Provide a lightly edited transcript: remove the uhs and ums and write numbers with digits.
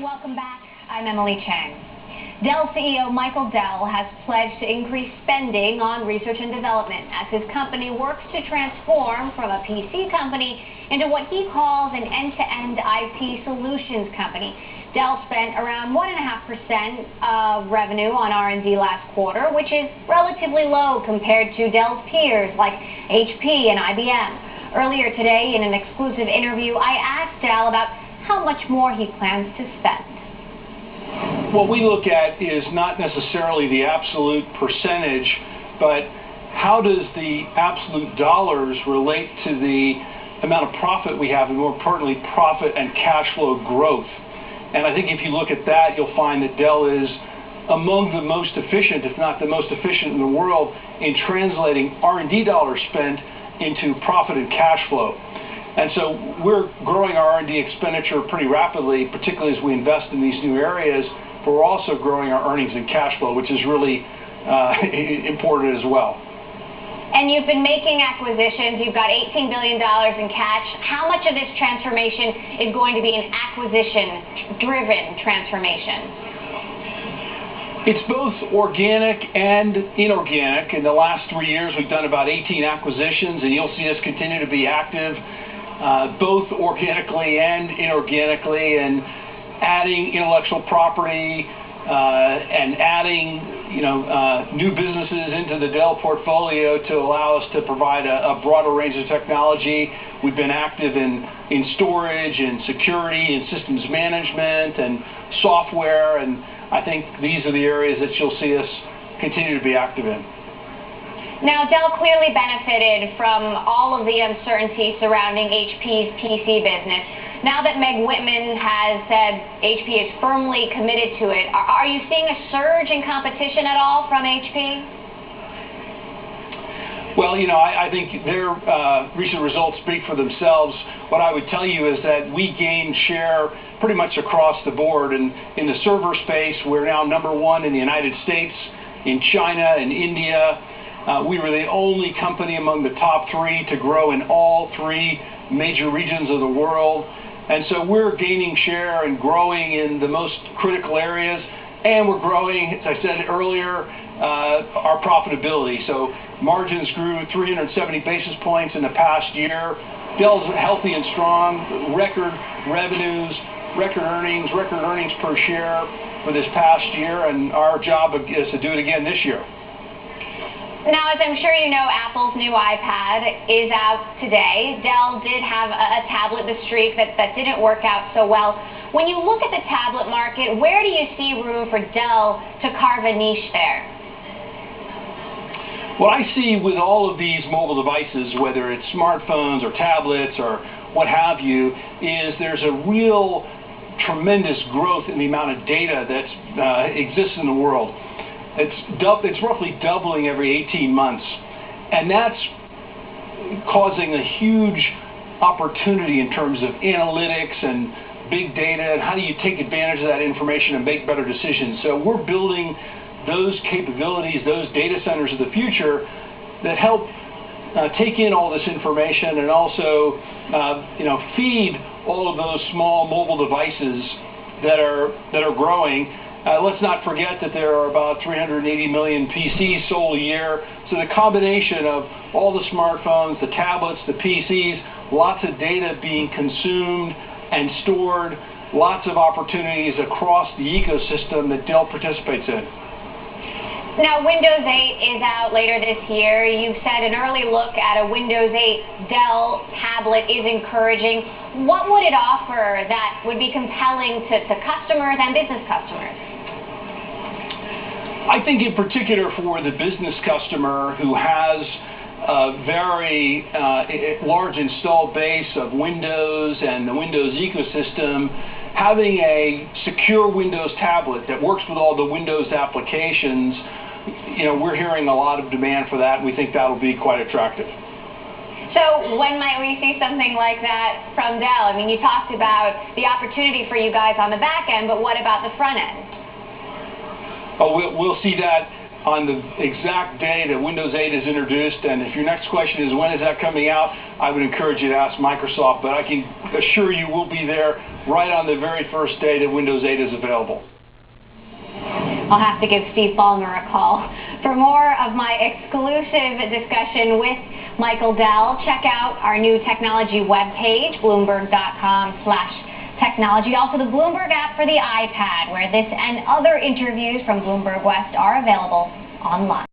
Welcome back. I'm Emily Chang. Dell CEO Michael Dell has pledged to increase spending on research and development as his company works to transform from a PC company into what he calls an end-to-end IT solutions company. Dell spent around 1.5% of revenue on R&D last quarter, which is relatively low compared to Dell's peers like HP and IBM. Earlier today, in an exclusive interview, I asked Dell about how much more he plans to spend. What we look at is not necessarily the absolute percentage, but how does the absolute dollars relate to the amount of profit we have, and more importantly, profit and cash flow growth. And I think if you look at that, you'll find that Dell is among the most efficient, if not the most efficient in the world, in translating R&D dollars spent into profit and cash flow. And so we're growing our R&D expenditure pretty rapidly, particularly as we invest in these new areas, but we're also growing our earnings and cash flow, which is really important as well. And you've been making acquisitions. You've got $18 billion in cash. How much of this transformation is going to be an acquisition-driven transformation? It's both organic and inorganic. In the last 3 years, we've done about 18 acquisitions, and you'll see us continue to be active both organically and inorganically, and adding intellectual property and adding new businesses into the Dell portfolio to allow us to provide a broader range of technology. We've been active in storage and security and systems management and software, and I think these are the areas that you'll see us continue to be active in. Now, Dell clearly benefited from all of the uncertainty surrounding HP's PC business. Now that Meg Whitman has said HP is firmly committed to it, are you seeing a surge in competition at all from HP? Well, I think their recent results speak for themselves. What I would tell you is that we gained share pretty much across the board. And in the server space, we're now #1 in the United States, in China, and India. We were the only company among the top 3 to grow in all 3 major regions of the world. And so we're gaining share and growing in the most critical areas, and we're growing, as I said earlier, our profitability. So margins grew 370 basis points in the past year. Dell's healthy and strong, record revenues, record earnings per share for this past year, and our job is to do it again this year. Now, as I'm sure you know, Apple's new iPad is out today. Dell did have a tablet, the Streak, that didn't work out so well. When you look at the tablet market, where do you see room for Dell to carve a niche there? What I see with all of these mobile devices, whether it's smartphones or tablets or what have you, is there's a real tremendous growth in the amount of data that exists in the world. It's roughly doubling every 18 months, and that's causing a huge opportunity in terms of analytics and big data, and how do you take advantage of that information and make better decisions. So we're building those capabilities, those data centers of the future that help take in all this information and also feed all of those small mobile devices that are growing. Let's not forget that there are about 380 million PCs sold a year. So the combination of all the smartphones, the tablets, the PCs, lots of data being consumed and stored, lots of opportunities across the ecosystem that Dell participates in. Now, Windows 8 is out later this year. You've said an early look at a Windows 8 Dell tablet is encouraging. What would it offer that would be compelling to customers and business customers? I think in particular for the business customer who has a very large installed base of Windows and the Windows ecosystem, having a secure Windows tablet that works with all the Windows applications, we're hearing a lot of demand for that, and we think that'll be quite attractive. So when might we see something like that from Dell? I mean, you talked about the opportunity for you guys on the back end, but what about the front end? Oh, we'll see that on the exact day that Windows 8 is introduced. And if your next question is when is that coming out, I would encourage you to ask Microsoft. But I can assure you we'll be there right on the very first day that Windows 8 is available. I'll have to give Steve Ballmer a call. For more of my exclusive discussion with Michael Dell, check out our new technology webpage, Bloomberg.com/technology. Also the Bloomberg app for the iPad, where this and other interviews from Bloomberg West are available online.